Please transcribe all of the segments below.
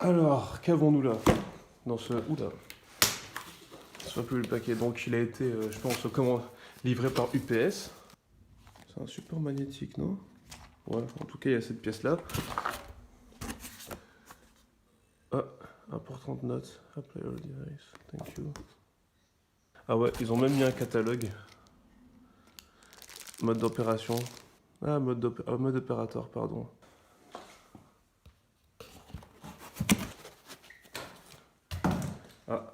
Alors, qu'avons-nous là? Dans ce... Oula. Ça va plus le paquet. Donc il a été, je pense, livré par UPS. C'est un support magnétique, non? Ouais, en tout cas, il y a cette pièce-là. Ah, importante note. Apply all device. Thank you. Ah ouais, ils ont même mis un catalogue. Mode d'opération. Ah, mode opérateur, pardon. Ah,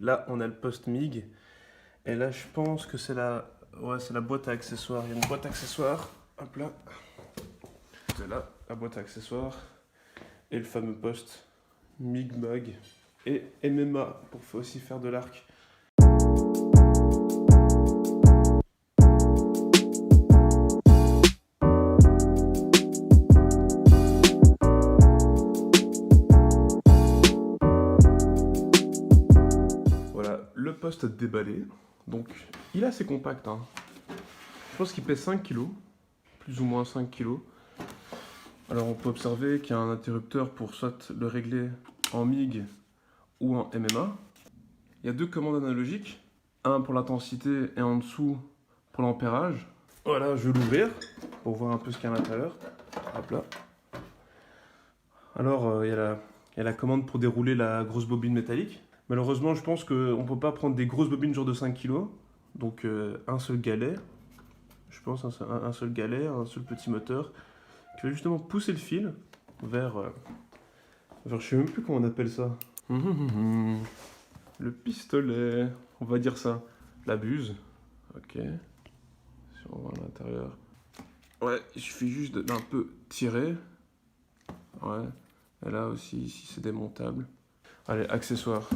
là, on a le post MIG. Et là, je pense que c'est la... Ouais, c'est la boîte à accessoires. Il y a une boîte à accessoires. Hop là. C'est là, la boîte à accessoires. Et le fameux poste MIG Mag. Et MMA, pour aussi faire de l'arc. Voilà, le poste déballé. Donc, il est assez compact, hein. Je pense qu'il pèse 5 kg, plus ou moins 5 kg. Alors on peut observer qu'il y a un interrupteur pour soit le régler en MIG ou en MMA. Il y a deux commandes analogiques, un pour l'intensité et en dessous pour l'ampérage. Voilà, je vais l'ouvrir pour voir un peu ce qu'il y a à l'intérieur. Hop là. Alors il y a la commande pour dérouler la grosse bobine métallique. Malheureusement, je pense qu'on ne peut pas prendre des grosses bobines genre de 5 kg. Donc un seul galet. Je pense un seul galet, un seul petit moteur qui va justement pousser le fil vers je sais même plus comment on appelle ça. Le pistolet, on va dire ça. La buse. Ok. Si on va à l'intérieur. Ouais, il suffit juste d'un peu tirer. Ouais. Et là aussi, ici, c'est démontable. Allez, accessoires.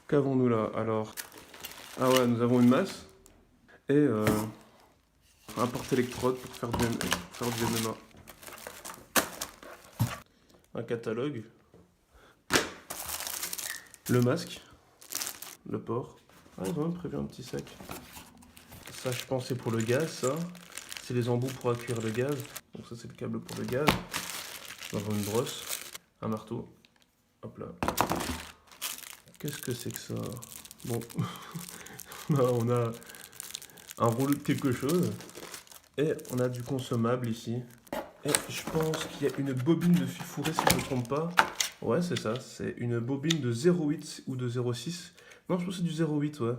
Qu'avons-nous là? Alors, ah ouais, nous avons une masse et un porte-électrode pour faire du MMA. Un catalogue. Le masque. Le port. Ah, ils ont même prévu un petit sac. Ça, je pense, c'est pour le gaz, ça. C'est les embouts pour accueillir le gaz. Donc ça, c'est le câble pour le gaz. Nous avons une brosse, un marteau. Hop là. Qu'est-ce que c'est que ça? Bon, on a un rouleau de quelque chose. Et on a du consommable ici. Et je pense qu'il y a une bobine de fil fourré, si je ne me trompe pas. Ouais, c'est ça. C'est une bobine de 0,8 ou de 0,6. Non, je pense que c'est du 0,8, ouais.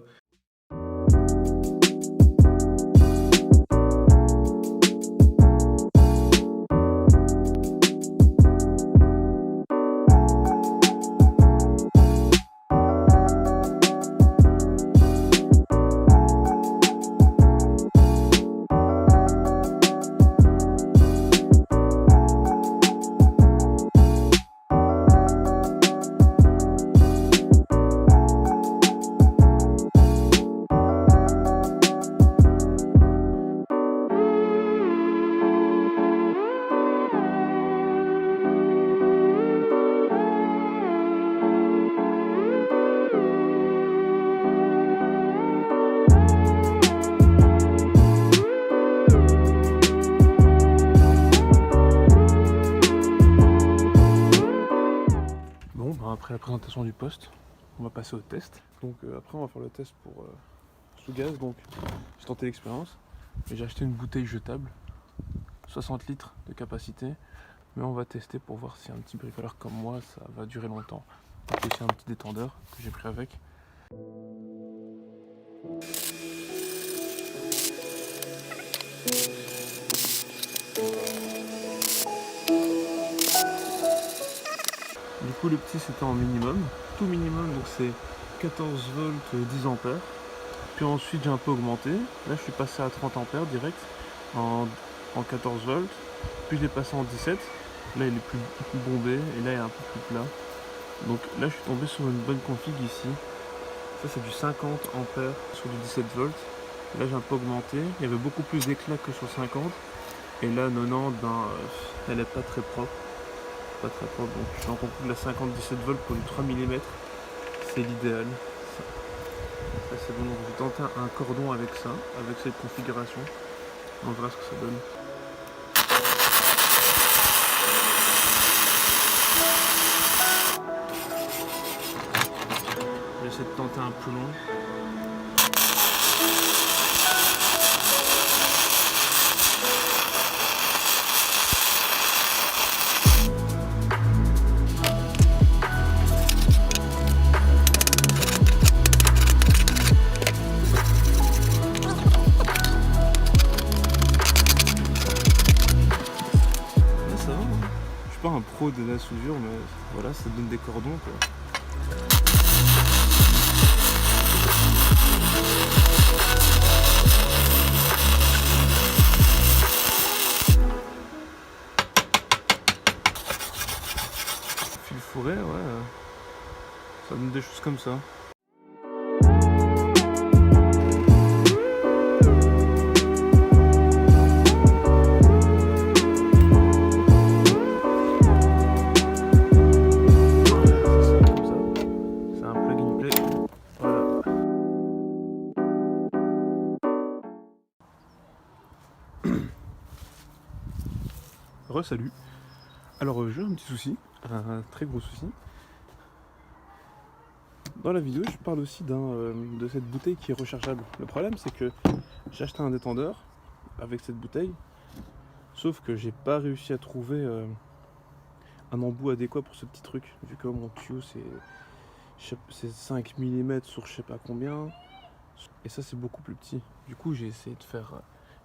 Après la présentation du poste, on va passer au test. Donc après on va faire le test pour sous gaz. Donc j'ai tenté l'expérience et j'ai acheté une bouteille jetable, 60 litres de capacité. Mais on va tester pour voir si un petit bricoleur comme moi ça va durer longtemps. Donc aussi un petit détendeur que j'ai pris avec. Du coup le petit c'était en minimum, tout minimum, donc c'est 14 volts 10 ampères. Puis ensuite j'ai un peu augmenté, là je suis passé à 30 ampères direct en 14 volts. Puis je l'ai passé en 17, là il est plus bombé et là il est un peu plus plat. Donc là je suis tombé sur une bonne config ici. Ça c'est du 50 ampères sur du 17 volts. Là j'ai un peu augmenté, il y avait beaucoup plus d'éclat que sur 50. Et là 90, elle est pas très propre. Pas très propre, donc je suis en conclu de la 50-17 volts pour du 3 mm, c'est l'idéal. Ça c'est bon, donc je vais tenter un cordon avec ça, avec cette configuration. On verra ce que ça donne. essayer de tenter un peu long. Je suis pas un pro de la soudure, mais voilà, ça donne des cordons quoi. Fil fourré, ouais, ça donne des choses comme ça. Salut. Alors j'ai un petit souci, un très gros souci. Dans la vidéo je parle aussi de cette bouteille qui est rechargeable. Le problème c'est que j'ai acheté un détendeur avec cette bouteille, sauf que j'ai pas réussi à trouver un embout adéquat pour ce petit truc, vu que mon tuyau c'est 5 mm sur je sais pas combien, et ça c'est beaucoup plus petit. Du coup j'ai essayé de faire,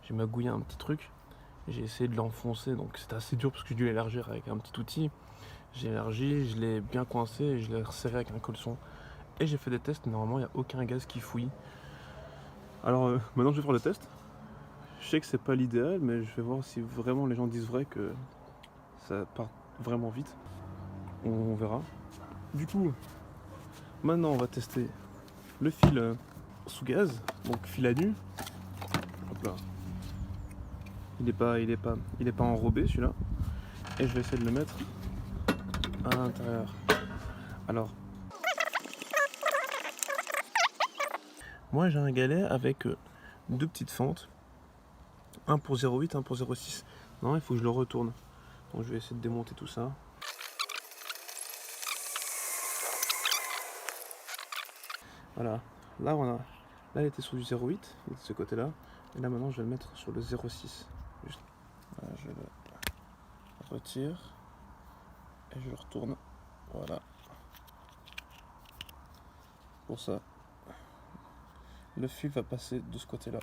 j'ai magouillé un petit truc. J'ai essayé de l'enfoncer, donc c'était assez dur parce que j'ai dû l'élargir avec un petit outil. J'ai élargi, je l'ai bien coincé et je l'ai resserré avec un colson. Et j'ai fait des tests, normalement il n'y a aucun gaz qui fouille. Alors maintenant je vais faire le test. Je sais que c'est pas l'idéal, mais je vais voir si vraiment les gens disent vrai que ça part vraiment vite. On verra. Du coup, maintenant on va tester le fil sous gaz, donc fil à nu. Hop là. Il est pas enrobé celui-là. Et je vais essayer de le mettre à l'intérieur. Alors, moi j'ai un galet avec deux petites fentes. Un pour 0,8, un pour 0,6. Non, il faut que je le retourne. Donc je vais essayer de démonter tout ça. Voilà. Là il était sur du 0,8, il était de ce côté-là. Et là maintenant je vais le mettre sur le 0,6. Voilà, je le retire et je le retourne. Voilà. Pour ça, le fil va passer de ce côté-là.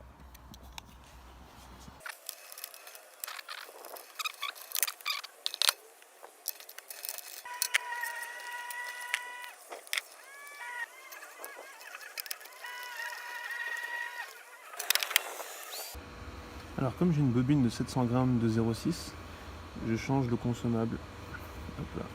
Alors comme j'ai une bobine de 700 grammes de 0,6, je change le consommable. Hop là.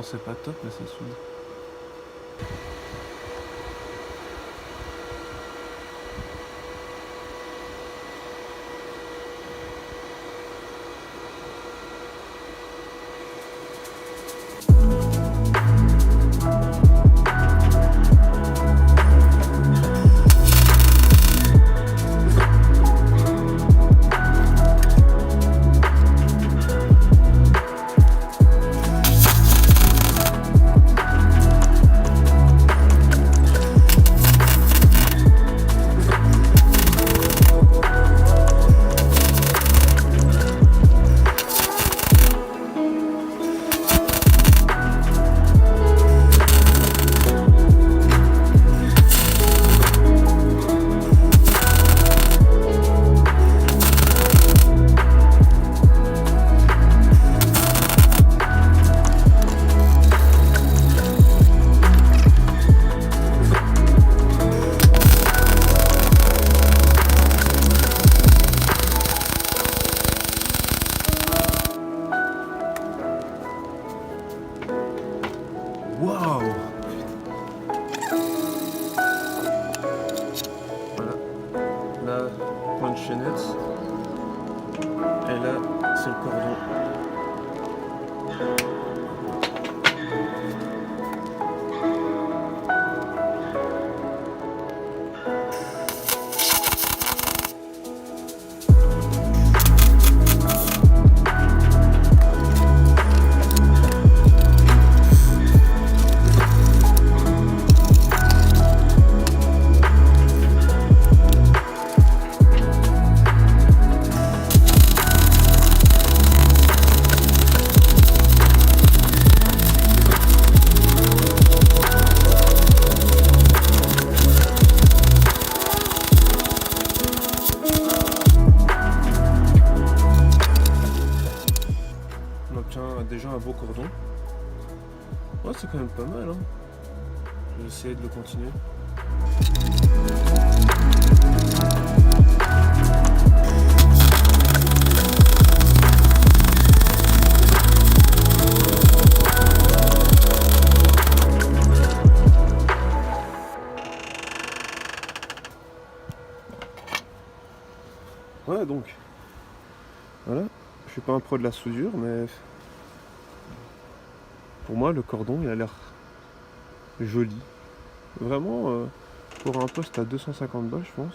Bon, c'est pas top, mais ça soude. Waouh! Voilà. Là, point de chaînette. Et là, c'est le cordon. On obtient déjà un beau cordon. Ouais, c'est quand même pas mal, hein. Je vais essayer de le continuer. Ouais, donc, voilà. Je suis pas un pro de la soudure, mais pour moi, le cordon, il a l'air joli. Vraiment, pour un poste à 250 balles, je pense,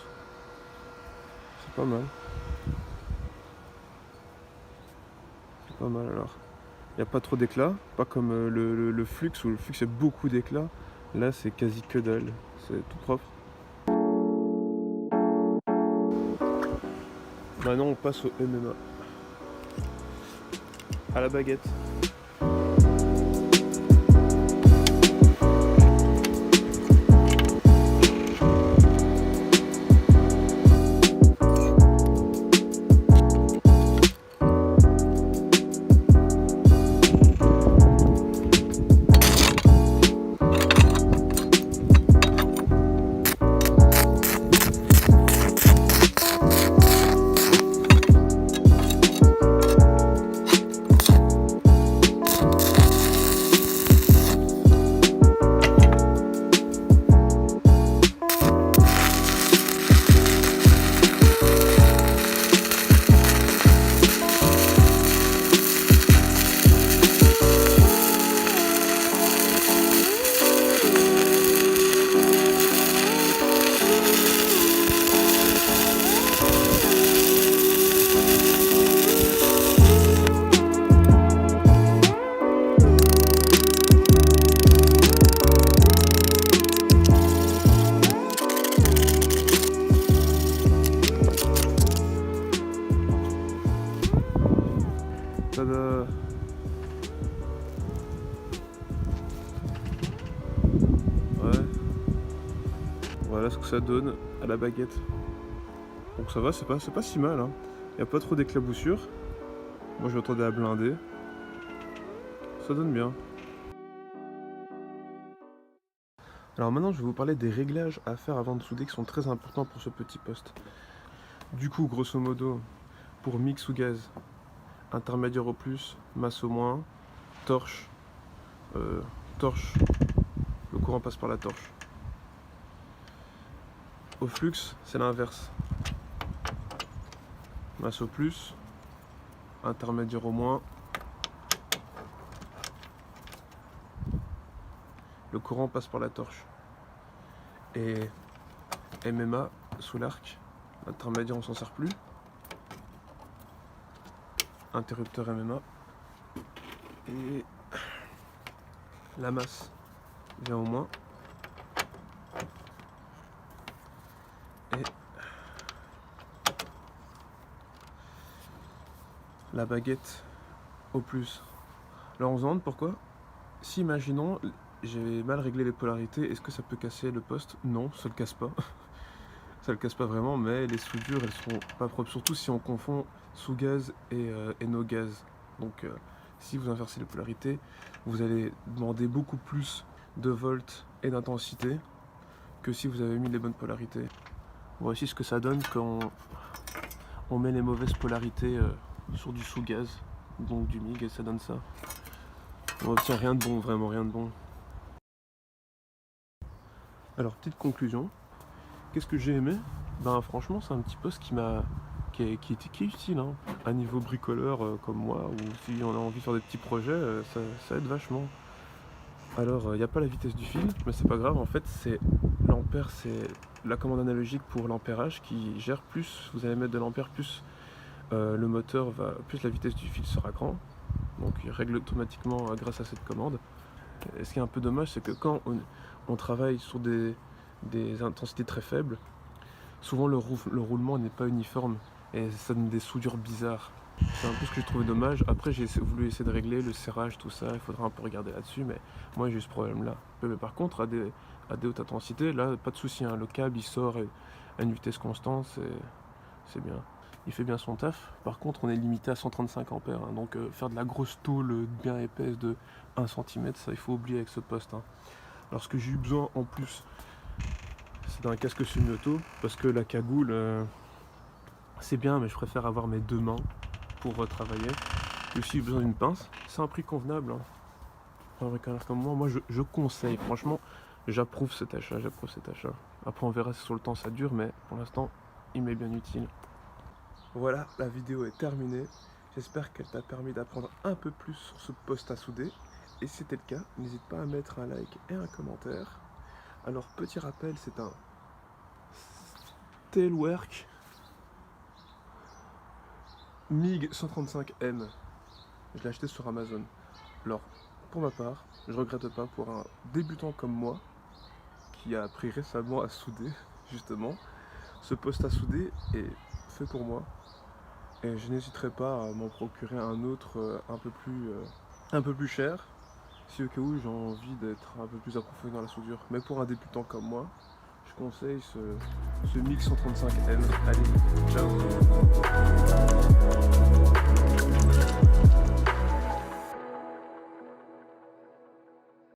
c'est pas mal. C'est pas mal alors. Il n'y a pas trop d'éclat, pas comme le Flux, où le Flux a beaucoup d'éclat. Là, c'est quasi que dalle, c'est tout propre. Maintenant, on passe au MMA. À la baguette. Tada! Ouais. Voilà ce que ça donne à la baguette. Donc ça va, c'est pas si mal, hein. Y a pas trop d'éclaboussures. Moi je m'attendais à blinder. Ça donne bien. Alors maintenant je vais vous parler des réglages à faire avant de souder qui sont très importants pour ce petit poste. Du coup, grosso modo, pour mix ou gaz, intermédiaire au plus, masse au moins, torche, torche, le courant passe par la torche. Au flux, c'est l'inverse. Masse au plus, intermédiaire au moins. Le courant passe par la torche. Et MMA sous l'arc, intermédiaire on s'en sert plus. Interrupteur MMA. Et la masse vient au moins. Et la baguette au plus. Alors on se demande pourquoi. Si imaginons j'ai mal réglé les polarités, est-ce que ça peut casser le poste? Non, ça le casse pas. Ça le casse pas vraiment, mais les soudures elles sont pas propres, surtout si on confond sous gaz et no gaz. Donc si vous inversez les polarités, vous allez demander beaucoup plus de volts et d'intensité que si vous avez mis les bonnes polarités. Voici ce que ça donne quand on met les mauvaises polarités sur du sous gaz, donc du MIG, et ça donne ça. On obtient rien de bon, vraiment rien de bon. Alors petite conclusion, qu'est-ce que j'ai aimé? Ben franchement c'est un petit poste qui est utile, hein. À niveau bricoleur comme moi, ou si on a envie de faire des petits projets, ça aide vachement. Alors il n'y a pas la vitesse du fil, mais c'est pas grave, en fait c'est l'ampère, c'est la commande analogique pour l'ampérage qui gère plus, vous allez mettre de l'ampère plus le moteur va, plus la vitesse du fil sera grand, donc il règle automatiquement grâce à cette commande. Et ce qui est un peu dommage, c'est que quand on travaille sur des intensités très faibles, souvent le roulement n'est pas uniforme et ça donne des soudures bizarres. C'est un peu ce que je trouve dommage. Après j'ai voulu essayer de régler le serrage, tout ça, il faudra un peu regarder là-dessus, mais moi j'ai eu ce problème là. Mais par contre à des hautes intensités, là pas de souci, hein. Le câble il sort à une vitesse constante, c'est bien. Il fait bien son taf. Par contre on est limité à 135 ampères, hein. Donc faire de la grosse tôle bien épaisse de 1 cm, ça il faut oublier avec ce poste, hein. Alors ce que j'ai eu besoin en plus, c'est d'un casque semi-auto, parce que la cagoule c'est bien, mais je préfère avoir mes deux mains pour travailler. J'ai aussi besoin d'une pince. C'est un prix convenable, hein. Pour un bricoleur comme moi, je conseille, franchement j'approuve cet achat, Après on verra si sur le temps ça dure, mais pour l'instant il m'est bien utile. Voilà, la vidéo est terminée. J'espère qu'elle t'a permis d'apprendre un peu plus sur ce poste à souder. Et si c'était le cas, n'hésite pas à mettre un like et un commentaire. Alors petit rappel, c'est un Tailwork MIG 135M. Je l'ai acheté sur Amazon. Alors, pour ma part, je regrette pas, pour un débutant comme moi, qui a appris récemment à souder, justement, ce poste à souder est fait pour moi. Et je n'hésiterai pas à m'en procurer un autre un peu plus cher, si au cas où j'ai envie d'être un peu plus approfondi dans la soudure. Mais pour un débutant comme moi, je conseille ce MIG 135M. Allez, ciao!